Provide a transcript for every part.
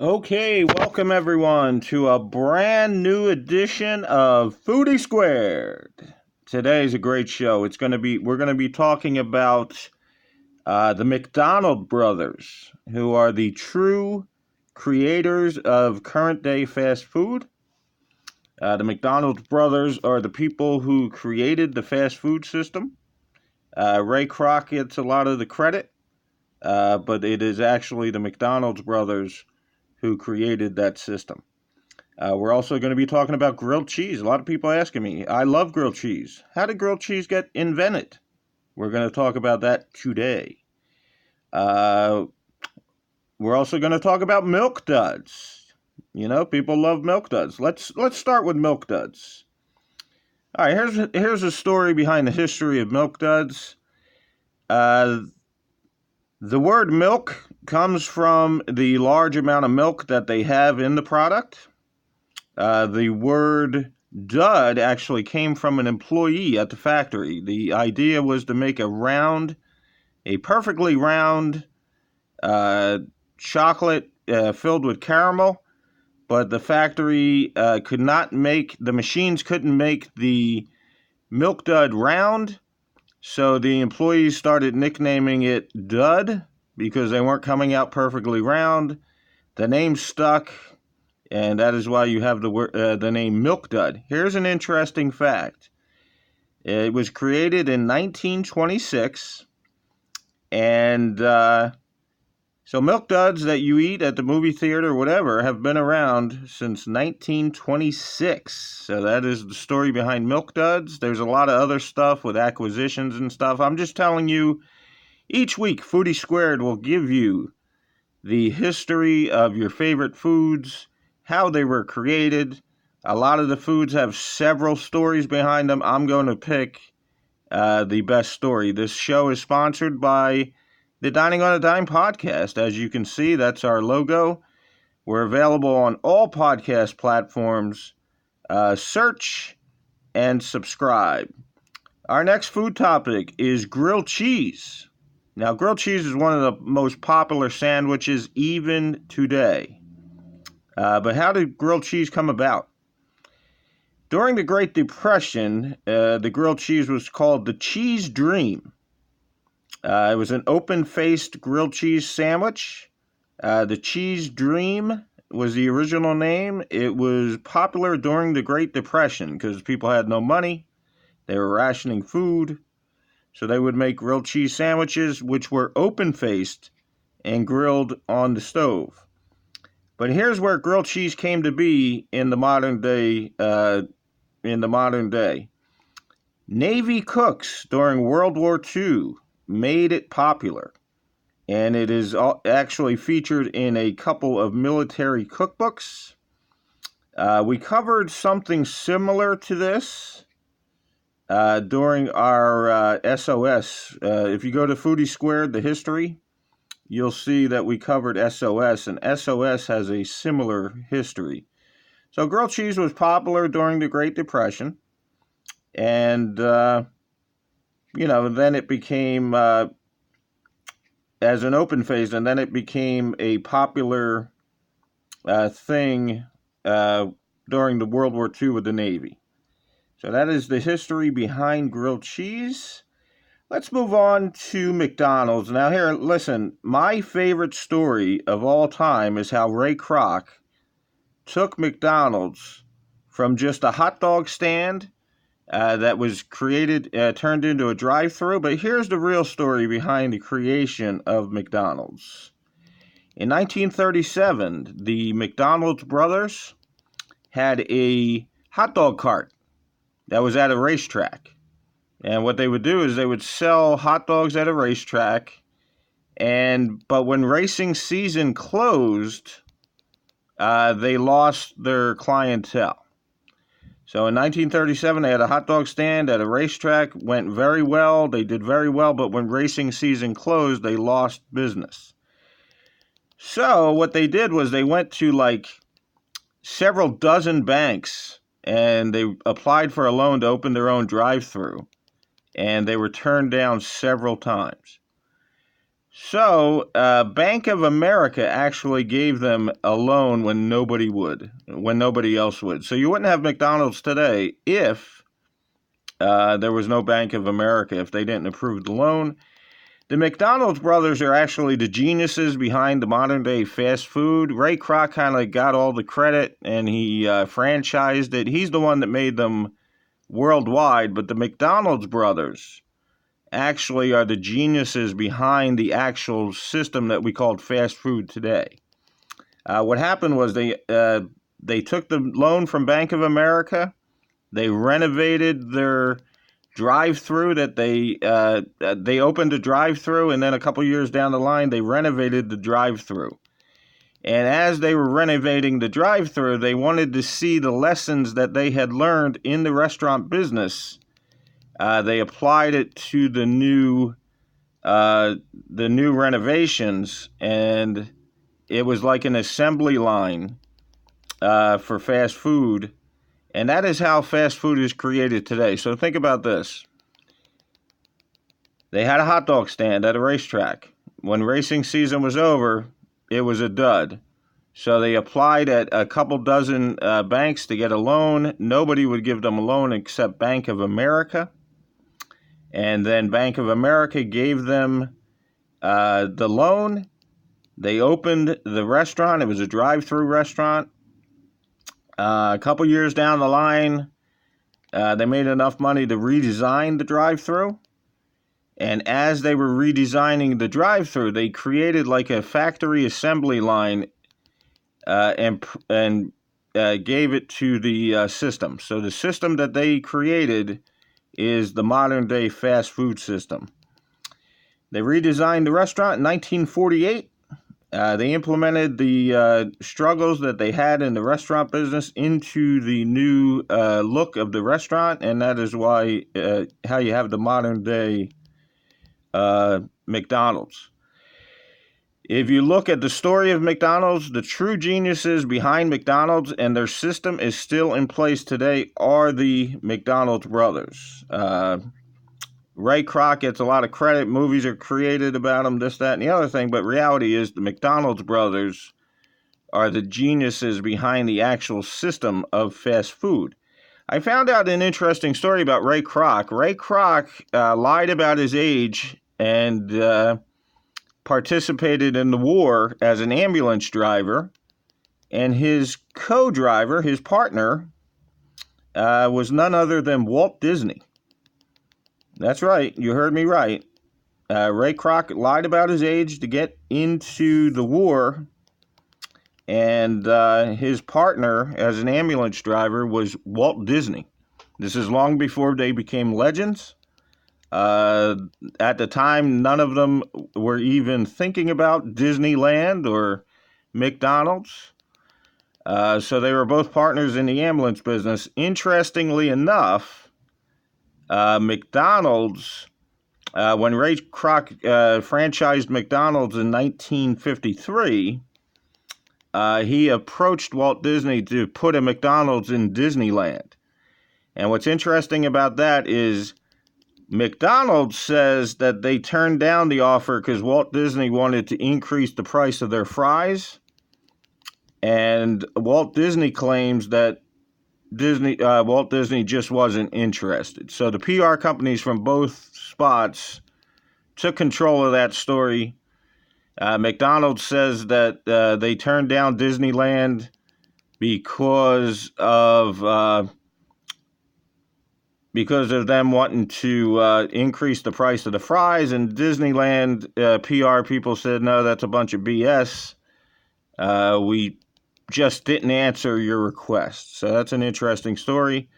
Okay, welcome everyone to a brand new edition of Foodie Squared. Today's a great show. We're gonna be talking about the McDonald brothers, who are the true creators of current day fast food. The McDonald brothers are the people who created the fast food system. Ray Kroc gets a lot of the credit, but it is actually the McDonald's brothers who created that system. We're also going to be talking about grilled cheese. A lot of people asking me, I love grilled cheese. How did grilled cheese get invented? We're going to talk about that today. Uh, we're also going to talk about milk duds. You know, people love milk duds. Let's start with milk duds. All right, here's a story behind the history of milk duds. Uh, the word milk comes from the large amount of milk that they have in the product. The word dud actually came from an employee at the factory. The idea was to make a perfectly round chocolate filled with caramel, but the factory the machines couldn't make the milk dud round, so the employees started nicknaming it Dud because they weren't coming out perfectly round. The name stuck, and that is why you have the name Milk Dud. Here's an interesting fact. It was created in 1926, and so Milk Duds that you eat at the movie theater or whatever have been around since 1926. So that is the story behind Milk Duds. There's a lot of other stuff with acquisitions and stuff. I'm just telling you, each week, Foodie Squared will give you the history of your favorite foods, how they were created. A lot of the foods have several stories behind them. I'm going to pick the best story. This show is sponsored by the Dining on a Dime podcast. As you can see, that's our logo. We're available on all podcast platforms. Search and subscribe. Our next food topic is grilled cheese. Now, grilled cheese is one of the most popular sandwiches even today. But how did grilled cheese come about? During the Great Depression, the grilled cheese was called the Cheese Dream. It was an open-faced grilled cheese sandwich. The Cheese Dream was the original name. It was popular during the Great Depression because people had no money. They were rationing food. So they would make grilled cheese sandwiches, which were open-faced and grilled on the stove. But here's where grilled cheese came to be in the modern day. Navy cooks during World War II made it popular, and it is actually featured in a couple of military cookbooks. We covered something similar to this during our SOS. If you go to Foodie Squared, the history, you'll see that we covered SOS, and SOS has a similar history. So grilled cheese was popular during the Great Depression, and, then it became, as an open phase, and then it became a popular thing during the World War II with the Navy. So that is the history behind grilled cheese. Let's move on to McDonald's. Now here, listen, my favorite story of all time is how Ray Kroc took McDonald's from just a hot dog stand that was turned into a drive-thru. But here's the real story behind the creation of McDonald's. In 1937, the McDonald's brothers had a hot dog cart that was at a racetrack. And what they would do is they would sell hot dogs at a racetrack. But when racing season closed, they lost their clientele. So in 1937, they had a hot dog stand at a racetrack, went very well. They did very well, but when racing season closed, they lost business. So what they did was they went to like several dozen banks and they applied for a loan to open their own drive-thru, and they were turned down several times. So, Bank of America actually gave them a loan when nobody else would. So you wouldn't have McDonald's today if there was no Bank of America, if they didn't approve the loan. The McDonald's brothers are actually the geniuses behind the modern day fast food. Ray Kroc kind of got all the credit, and he franchised it. He's the one that made them worldwide, but the McDonald's brothers actually are the geniuses behind the actual system that we call fast food today. What happened was they took the loan from Bank of America. They renovated their drive-through that they opened a drive-through, and then a couple years down the line, they renovated the drive-through. And as they were renovating the drive-through, they wanted to see the lessons that they had learned in the restaurant business. They applied it to the new renovations, and it was like an assembly line for fast food. And that is how fast food is created today. So think about this. They had a hot dog stand at a racetrack. When racing season was over, it was a dud. So they applied at a couple dozen banks to get a loan. Nobody would give them a loan except Bank of America. And then Bank of America gave them the loan. They opened the restaurant. It was a drive-through restaurant. A couple years down the line, they made enough money to redesign the drive-through. And as they were redesigning the drive-through, they created like a factory assembly line and gave it to the system. So the system that they created is the modern-day fast food system. They redesigned the restaurant in 1948. They implemented the struggles that they had in the restaurant business into the new look of the restaurant, and that is why how you have the modern day McDonald's. If you look at the story of McDonald's, the true geniuses behind McDonald's and their system is still in place today are the McDonald's brothers. Ray Kroc gets a lot of credit. Movies are created about him, this, that, and the other thing. But reality is the McDonald's brothers are the geniuses behind the actual system of fast food. I found out an interesting story about Ray Kroc. Ray Kroc lied about his age and participated in the war as an ambulance driver. And his co-driver, his partner, was none other than Walt Disney. That's right. You heard me right. Ray Kroc lied about his age to get into the war, and his partner as an ambulance driver was Walt Disney. This is long before they became legends. At the time, none of them were even thinking about Disneyland or McDonald's. So they were both partners in the ambulance business. Interestingly enough, McDonald's, when Ray Kroc franchised McDonald's in 1953, he approached Walt Disney to put a McDonald's in Disneyland. And what's interesting about that is McDonald's says that they turned down the offer because Walt Disney wanted to increase the price of their fries. And Walt Disney claims that Walt Disney just wasn't interested. So the PR companies from both spots took control of that story. McDonald's says that they turned down Disneyland because of them wanting to increase the price of the fries, and Disneyland PR people said, no, that's a bunch of BS. We just didn't answer your request. So that's an interesting story.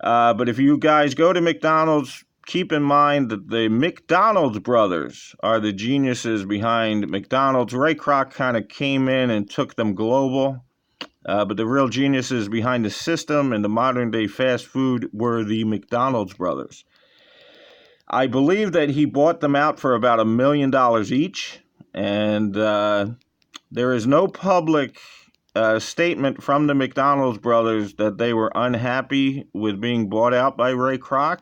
But if you guys go to McDonald's, keep in mind that the McDonald's brothers are the geniuses behind McDonald's. Ray Kroc kind of came in and took them global. But the real geniuses behind the system and the modern day fast food were the McDonald's brothers. I believe that he bought them out for about $1 million each. And there is no public statement from the McDonald's brothers that they were unhappy with being bought out by Ray Kroc,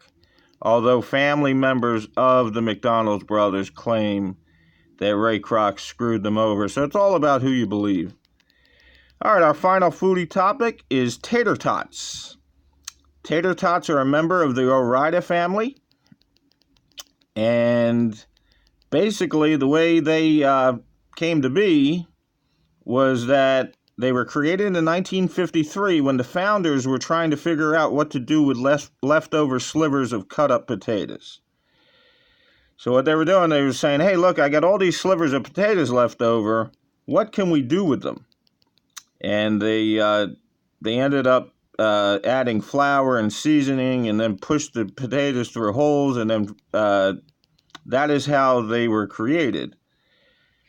although family members of the McDonald's brothers claim that Ray Kroc screwed them over. So it's all about who you believe. All right, our final foodie topic is Tator Tots. Tator Tots are a member of the Ore-Ida family. And basically, the way they came to be was that they were created in 1953 when the founders were trying to figure out what to do with leftover slivers of cut-up potatoes. So what they were doing, they were saying, hey, look, I got all these slivers of potatoes left over. What can we do with them? And they ended up adding flour and seasoning and then pushed the potatoes through holes, and then that is how they were created.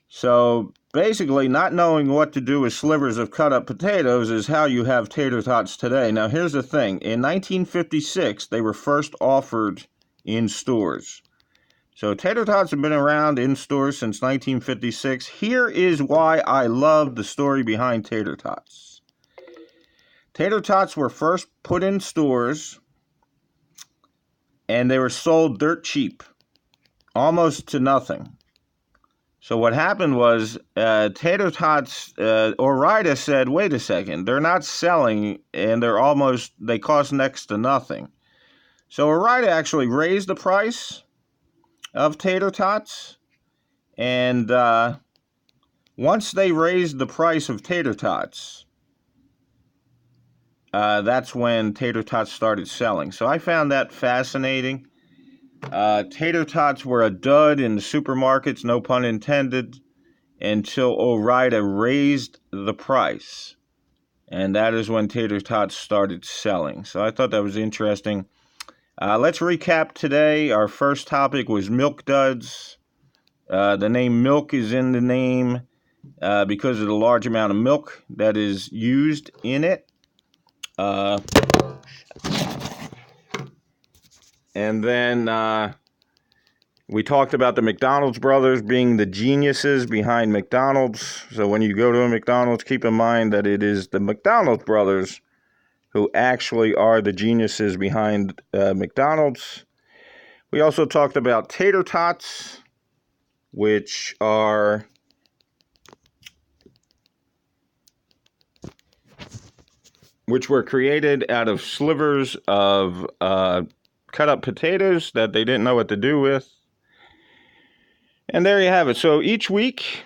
So basically, not knowing what to do with slivers of cut-up potatoes is how you have tater tots today. Now, here's the thing. In 1956, they were first offered in stores. So tater tots have been around in stores since 1956. Here is why I love the story behind tater tots. Tater tots were first put in stores, and they were sold dirt cheap, almost to nothing. So what happened was Tator Tots, Ore-Ida said, wait a second, they're not selling, and they cost next to nothing. So Ore-Ida actually raised the price of Tator Tots, and once they raised the price of Tator Tots, that's when Tator Tots started selling. So I found that fascinating. Tater Tots were a dud in the supermarkets, no pun intended, until Ore-Ida raised the price. And that is when Tater Tots started selling. So I thought that was interesting. Let's recap today. Our first topic was milk duds. The name milk is in the name because of the large amount of milk that is used in it. And then we talked about the McDonald's brothers being the geniuses behind McDonald's. So when you go to a McDonald's, keep in mind that it is the McDonald's brothers who actually are the geniuses behind McDonald's. We also talked about tater tots, which were created out of slivers of cut up potatoes that they didn't know what to do with. And there you have it. So each week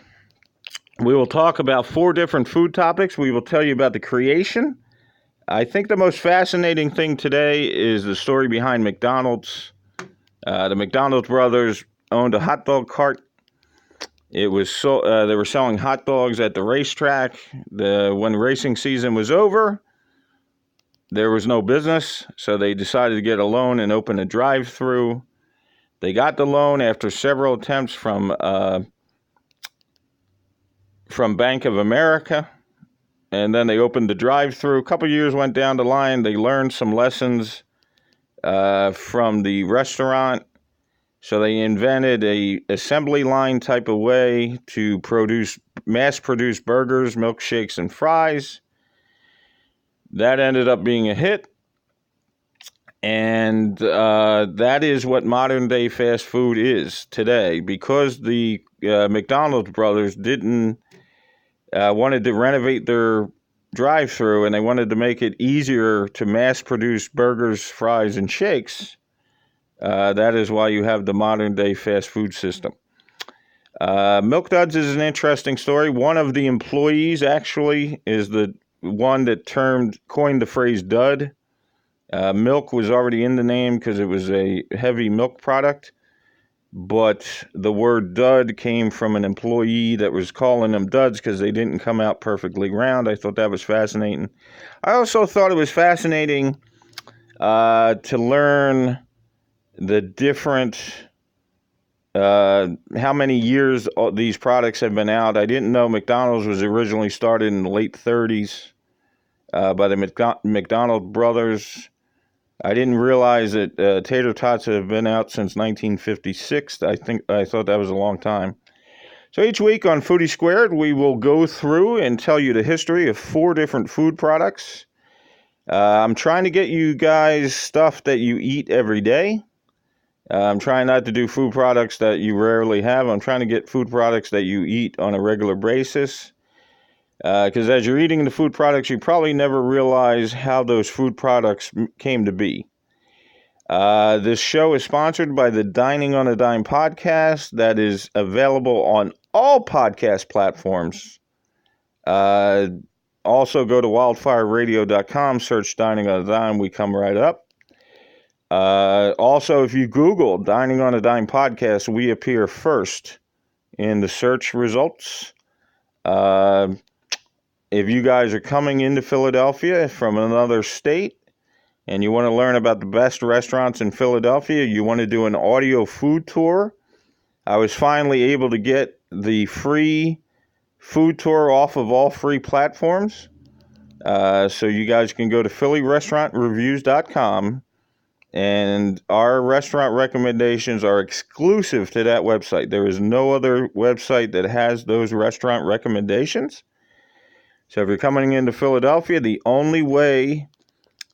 we will talk about 4 different food topics. We will tell you about the creation. I think the most fascinating thing today is the story behind McDonald's. The McDonald's brothers owned a hot dog cart. It was they were selling hot dogs at the racetrack. When racing season was over, there was no business, so they decided to get a loan and open a drive-through. They got the loan after several attempts from Bank of America, and then they opened the drive-through. A couple years went down the line. They learned some lessons from the restaurant, so they invented a assembly line type of way to mass-produce burgers, milkshakes, and fries. That ended up being a hit, and that is what modern-day fast food is today. Because the McDonald's brothers wanted to renovate their drive-through, and they wanted to make it easier to mass-produce burgers, fries, and shakes, that is why you have the modern-day fast food system. Milk duds is an interesting story. One of the employees actually is the one that coined the phrase dud. Milk was already in the name because it was a heavy milk product, but the word dud came from an employee that was calling them duds because they didn't come out perfectly round. I thought that was fascinating. I also thought it was fascinating to learn the different how many years these products have been out. I didn't know McDonald's was originally started in the late 30s by the McDonald brothers. I didn't realize that Tator Tots have been out since 1956. I thought that was a long time. So each week on Foodie Squared, we will go through and tell you the history of 4 different food products. I'm trying to get you guys stuff that you eat every day. I'm trying not to do food products that you rarely have. I'm trying to get food products that you eat on a regular basis. Because as you're eating the food products, you probably never realize how those food products came to be. This show is sponsored by the Dining on a Dime podcast that is available on all podcast platforms. Also go to wildfireradio.com, search Dining on a Dime, we come right up. Also, if you Google Dining on a Dime podcast, we appear first in the search results. If you guys are coming into Philadelphia from another state and you want to learn about the best restaurants in Philadelphia, you want to do an audio food tour, I was finally able to get the free food tour off of all free platforms. So you guys can go to phillyrestaurantreviews.com, and our restaurant recommendations are exclusive to that website. There is no other website that has those restaurant recommendations. So if you're coming into Philadelphia, the only way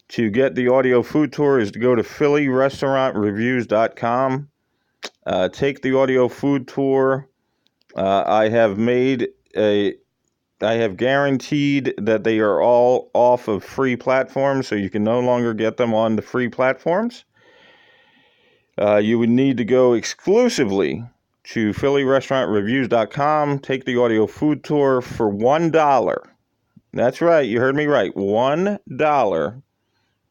to get the audio food tour is to go to phillyrestaurantreviews.com. Take the audio food tour. I have guaranteed that they are all off of free platforms, so you can no longer get them on the free platforms. You would need to go exclusively to phillyrestaurantreviews.com, take the audio food tour for $1. That's right, you heard me right. $1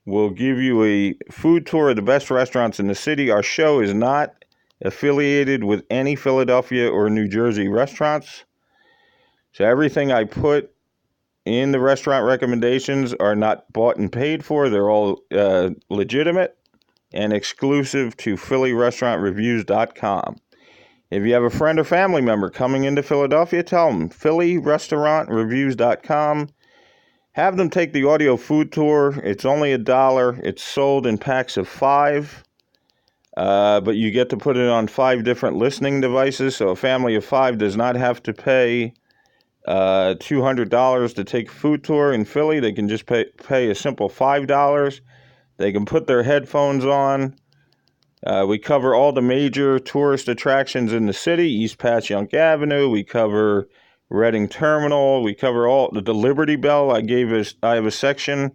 will give you a food tour of the best restaurants in the city. Our show is not affiliated with any Philadelphia or New Jersey restaurants. So everything I put in the restaurant recommendations are not bought and paid for. They're all legitimate and exclusive to phillyrestaurantreviews.com. If you have a friend or family member coming into Philadelphia, tell them phillyrestaurantreviews.com. Have them take the audio food tour. It's only $1. It's sold in packs of 5. But you get to put it on 5 different listening devices. So a family of 5 does not have to pay $200 to take a food tour in Philly. They can just pay a simple $5. They can put their headphones on. We cover all the major tourist attractions in the city. East Passyunk Avenue. We cover Reading Terminal. We cover all the Liberty Bell. I have a section.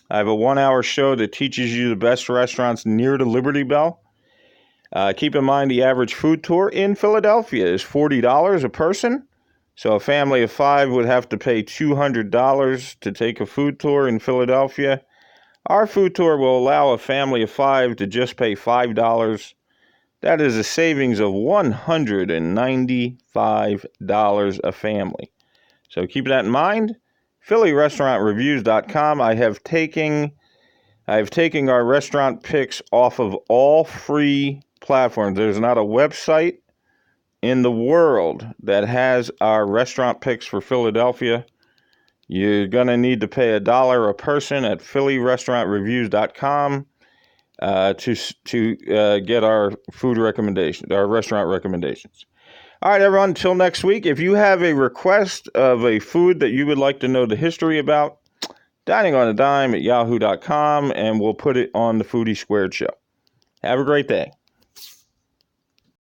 I have a 1-hour show that teaches you the best restaurants near the Liberty Bell. Keep in mind the average food tour in Philadelphia is $40 a person. So a family of 5 would have to pay $200 to take a food tour in Philadelphia. Our food tour will allow a family of 5 to just pay $5. That is a savings of $195 a family. So keep that in mind. phillyrestaurantreviews.com. I have taken our restaurant picks off of all free platforms. There's not a website in the world that has our restaurant picks for Philadelphia. You're going to need to pay $1 a person at phillyrestaurantreviews.com to get our food recommendations, our restaurant recommendations. All right, everyone, until next week. If you have a request of a food that you would like to know the history about, Dining on a Dime at yahoo.com, and we'll put it on the Foodie Squared show. Have a great day.